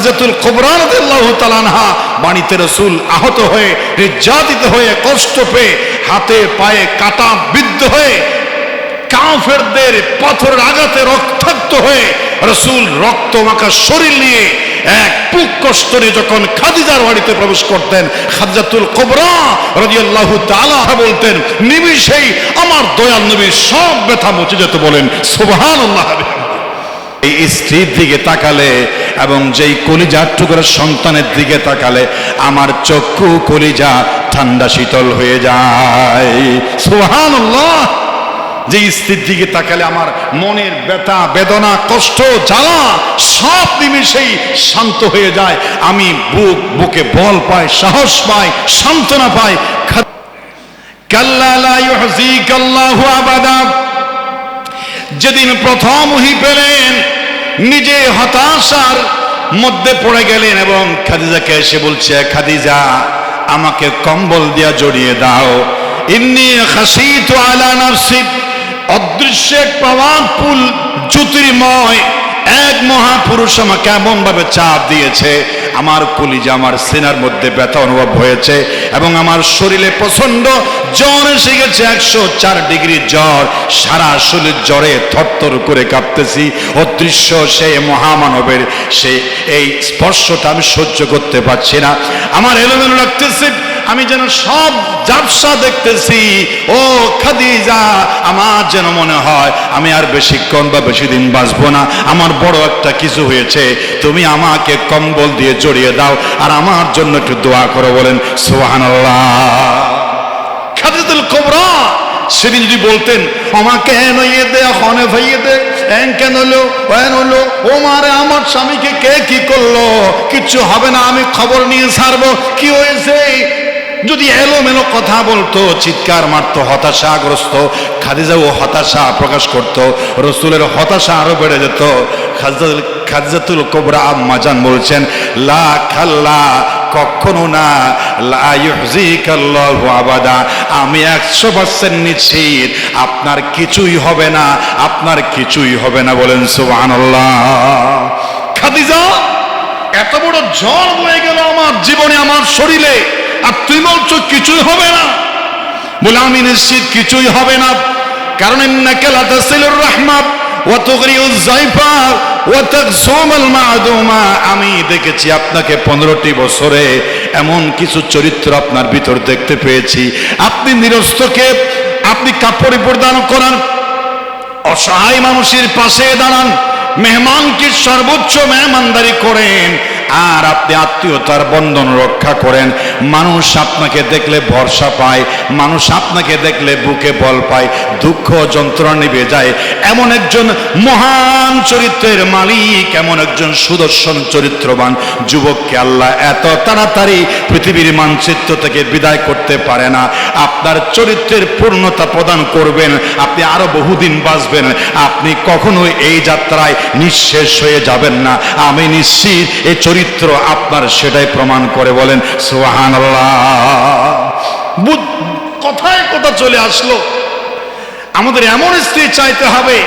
খাদিজাতুল কুবরা রাদিয়াল্লাহু তাআলা আনহা বাণীতে রাসূল আহত হয়ে, নির্যাতিত হয়ে, কষ্ট পেয়ে, হাতে পায়ে কাটা বিদ্ধ হয়ে, কাফেরদের পাথরের আঘাতে রক্তাক্ত হয়ে রাসূল রক্তমাখা শরীর নিয়ে এক বুক কষ্ট নিয়ে যখন খাদিজার বাড়িতে প্রবেশ করতেন, খাদিজাতুল কুবরা রাদিয়াল্লাহু তাআলা বলতেন, নিমিষেই আমার দয়াল নবীর সব ব্যথা মুছে যেত। বলেন সুবহানাল্লাহ। এই স্ত্রীর দিকে তাকালে এবং যেই কলিজার টুকরা সন্তানের দিকে তাকালে আমার চক্ষু কলিজা ঠান্ডা শীতল হয়ে যায়। সুবহানাল্লাহ। যে স্ত্রীর দিকে তাকালে আমার মনের ব্যথা, বেদনা, কষ্ট, জ্বালা সব নিমিষেই শান্ত হয়ে যায়। আমি বুকে বল পাই, সাহস পাই, সান্ত্বনা পাই। কাল্লা লা ইউহযিকাল্লাহু আবাদা। যেদিন প্রথম ওহী পেলেন নিজে হতাশার মধ্যে পড়ে গেলেন এবং খাদিজাকে এসে বলছে, খাদিজা আমাকে কম্বল দিয়া জড়িয়ে দাও। ইন্নী খাশিতু আলা নাফসি। অদৃশ্য এক পাওয়ারফুল জ্যোতির্ময় এক মহাপুরুষ আমাকে এমন ভাবে চাপ দিয়েছে, আমার কলিজা, আমার সিনার মধ্যে ব্যথা অনুভব হয়েছে এবং আমার শরীরে প্রচন্ড জ্বর এসে গেছে, 104 ডিগ্রি জ্বর। সারা শরীর জ্বরে থরথর করে কাঁপতেছি। অদৃশ্য সেই মহামানবের এই স্পর্শটা আমি সহ্য করতে পারছি না। আমার এলোমেলো লাগতেছে, আমি যেন সব ঝাপসা দেখতেছি। ও খাদিজা, আমার যেন মনে হয় আমি আর বেশিক্ষণ বা বেশি দিন বাঁচবো না। আমার বড় একটা কিছু হয়েছে, তুমি আমাকে কম্বল দিয়ে জড়িয়ে দাও আর আমার জন্য একটু দোয়া করো। বলেন সুবহানাল্লাহ। খাদিজাতুল কুবরা সেদিন যদি বলতেন, আমাকে নইয়ে দে, হনে ভাইয়ে দে, কেন হলো, ওয়ান হলো, ও মারে আমার স্বামীকে কে কি করলো, কিচ্ছু হবে না, আমি খবর নিয়ে ছাড়বো, কি হয়েছে। যদি এলোমেলো কথা বলতো, চিৎকার মারতো, হতাশাগ্রস্ত, খাদিজাও হতাশা প্রকাশ করতো, রাসূলের হতাশা আরো বেড়ে যেত। খাদিজাতুল কুবরা আম্মা জান বলছেন, লা খাল্লা, কখনো না, লা ইউহযিকাল্লাহু আবাদা, আমি 100% নিশ্চিত আপনার কিছুই হবে না, আপনার কিছুই হবে না। বলেন সুবহানাল্লাহ। খাদিজা, এত বড় ঝড় বয়ে গেল আমার জীবনে, আমার শরীরে, আর তুই বলছো কিছুই হবে না। বলে আমি নিশ্চিত কিছুই হবে না, কারণ ইন্নাকা লা তাসিলুর রাহমা ওয়া তুগরিউজ যায়ফা ওয়া তাকসুমুল মা'দুমা। আমি দেখেছি আপনাকে 15টি বছরে এমন কিছু চরিত্র আপনার ভিতর দেখতে পেয়েছি। আপনি নিরস্তকে আপনি কাপড় পরিধান করান, অসহায় মানুষের পাশে দাঁড়ান, মেহমানকে সর্বোচ্চ মেহমানদারি করেন, আর আপনি আত্মীয়তার বন্ধন রক্ষা করেন। মানুষ আপনাকে দেখলে ভরসা পায়, মানুষ আপনাকে দেখলে বুকে বল পায়, দুঃখ যন্ত্রণা নিভে যায়। এমন একজন মহান চরিত্রের মালিক, এমন একজন সুদর্শন চরিত্রবান যুবককে আল্লাহ এত তাড়াতাড়ি পৃথিবীর মানচিত্র থেকে বিদায় করতে পারে না। আপনার চরিত্রের পূর্ণতা প্রদান করবেন, আপনি আরো বহুদিন বাঁচবেন, আপনি কখনোই এই যাত্রায় নিঃশেষ হয়ে যাবেন না। আমি নিশ্চিত এই চরিত্র আপনার সেটাই প্রমাণ করে। বলেন সুবহানাল্লাহ। কথায় কথা চলে আসলো, আমাদের এমন স্ত্রী চাইতে হবে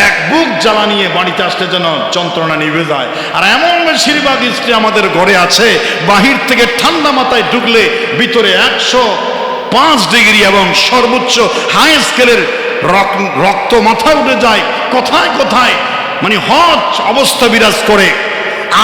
এক বুক জ্বালা নিয়ে বাড়িতে আসলে যেন যন্ত্রণা নিভে যায়। আর এমন বেশিরভাগ স্ত্রী আমাদের ঘরে আছে, বাহির থেকে ঠান্ডা মাথায় ঢুকলে ভিতরে 105 ডিগ্রি এবং সর্বোচ্চ হাই স্কেলের রক্ত মাথায় উঠে যায়। কথায় কথায় মানে হজ অবস্থা বিরাজ করে,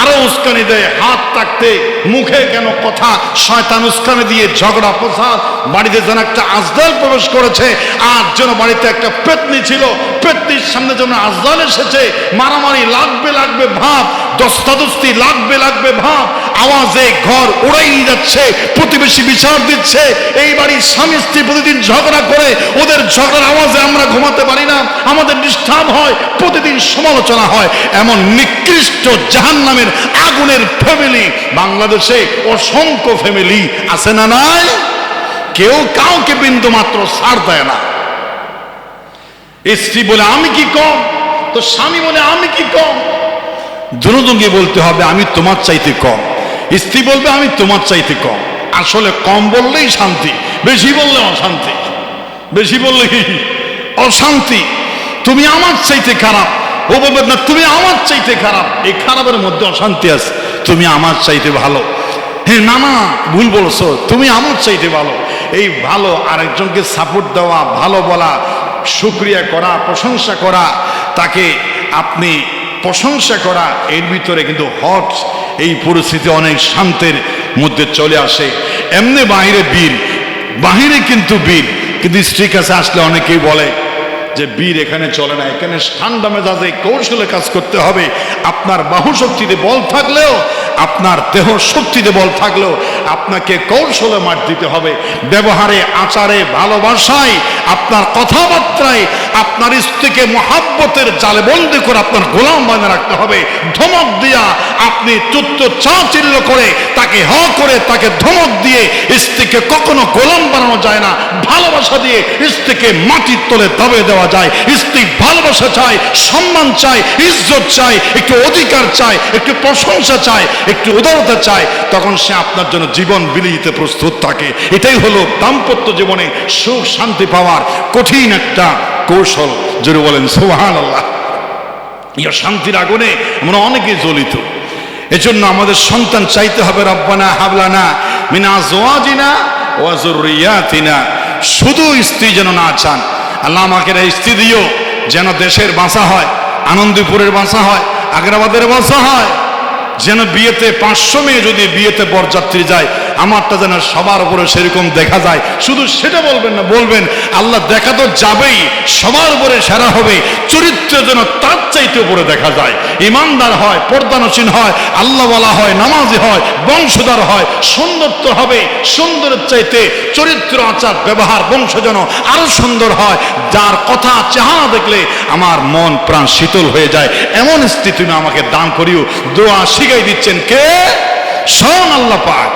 আরো উস্কানি দেয়, হাত থাকতে মুখে কেন কথা, শয়তান উস্কানি দিয়ে ঝগড়া ফসাদ। বাড়িতে যেন একটা আজদাল প্রবেশ করেছে, আর যেন বাড়িতে একটা পেতনি ছিল, পেতনির সামনে যেন আজদাল এসেছে। মারামারি লাগবে লাগবে ভাব, দস্তাদস্তি লাগবে লাগবে ভাব, আওয়াজে ঘর উড়াই যাচ্ছে, প্রতিবেশী বিচার দিচ্ছে। এই বাড়ির স্বামী স্ত্রী প্রতিদিন ঝগড়া করে, ওদের ঝগড়ার আওয়াজে আমরা ঘুমাতে পারি না, আমাদের ডিস্টার্ব হয়, প্রতিদিন সমালোচনা হয়। এমন নিকৃষ্ট জাহান্নামের আগুনের ফ্যামিলি বাংলাদেশে অসংখ্য ফ্যামিলি আছে না নাই? কেউ কাউকে বিন্দু মাত্র ছাড় দেয় না। স্ত্রী বলে আমি কি কম, তো স্বামী বলে আমি কি কম। দুজনকে বলতে হবে আমি তোমার চাইতে কম, স্ত্রী বলবে আমি তোমার চাইতে কম। আসলে কম বললেই শান্তি, বেশি বললে অশান্তি। বেশি বললে কি অশান্তি, তুমি আমার চাইতে খারাপ, ও বলবে না তুমি আমার চাইতে খারাপ। এই খারাপের মধ্যে অশান্তি আছে। তুমি আমার চাইতে ভালো। হ্যাঁ না না ভুল বলছো, তুমি আমার চাইতে ভালো। এই ভালো আরেকজনকে সাপোর্ট দেওয়া, ভালো বলা, শুকরিয়া করা, প্রশংসা করা, তাকে আপনি প্রশংসা করা, এর ভিতরে কিন্তু হট এই পরিস্থিতি অনেক শান্তের মধ্যে চলে আসে। এমনি বাহিরে বীর, বাহিরে কিন্তু বীর, কিন্তু স্ত্রীর কাছে আসলে অনেকেই বলে যে বীর এখানে চলে না, এখানে ঠান্ডা মেজাজে কৌশলে কাজ করতে হবে। আপনার বাহু শক্তিতে বল থাকলেও, আপনার দেহ শক্তিতে বল থাকলেও আপনাকে কৌশলে মার দিতে হবে। ব্যবহারে, আচারে, ভালোবাসায়, আপনার কথাবার্তায় আপনার স্ত্রীকে মহাব্বতের জালে বন্দি করে আপনার গোলাম বানিয়ে রাখতে হবে। ধমক দিয়া আপনি তুত্ত চাঁচিল্য করে তাকে হ করে তাকে ধমক দিয়ে স্ত্রীকে কখনো গোলাম বানানো যায় না। ভালোবাসা দিয়ে স্ত্রীকে মাটির তলে দবে দেওয়া যায়। স্ত্রী ভালোবাসা চায়, সম্মান চায়, ইজ্জত চায়, একটু অধিকার চায়, একটু প্রশংসা চায়, একটু উদারতা চায়, তখন সে আপনার জন্য জীবন বিলিয়ে দিতে প্রস্তুত থাকে। এটাই হলো দাম্পত্য জীবনে সুখ শান্তি পাওয়ার কঠিন একটা কৌশল। জোরে বলেন সুবহানাল্লাহ। ইয়া শান্তির আগুনে আমরা অনেকে জ্বলিত। এজন্য আমাদের সন্তান চাইতে হবে রব্বানা হাবলানা মিন আজওয়াজিনা ওয়া যুররিয়াতিনা। শুধু স্ত্রী যেন না চান, আল্লাহ আমাকে স্ত্রী দিও যেন দেশের বাঁচা হয়, আনন্দপুরের বাঁচা হয়, আগ্রাবাদের বাঁচা হয়, যেন বিয়েতে 500 মেয়ে যদি বিয়েতে বরযাত্রী যায়, আমারটা যেন সবার উপরে সেরকম দেখা যায়। শুধু সেটা বলবেন না, বলবেন আল্লাহ দেখা তো যাবেই, সবার উপরে সেরা হবে, চরিত্র যেন তার চাইতে উপরে দেখা যায়, ইমানদার হয়, পর্দানসীন হয়, আল্লাহওয়ালা হয়, নামাজি হয়, বংশধর হয়, সুন্দরত্ব হবে, সুন্দরের চাইতে চরিত্র, আচার, ব্যবহার, বংশ যেন আরো সুন্দর হয়, যার কথা চেহারা দেখলে আমার মন প্রাণ শীতল হয়ে যায়। এমন স্ত্রী তুমি আমাকে দান করিও। দোয়া শিখাই দিচ্ছেন কে? স্বয়ং আল্লাহ পাক।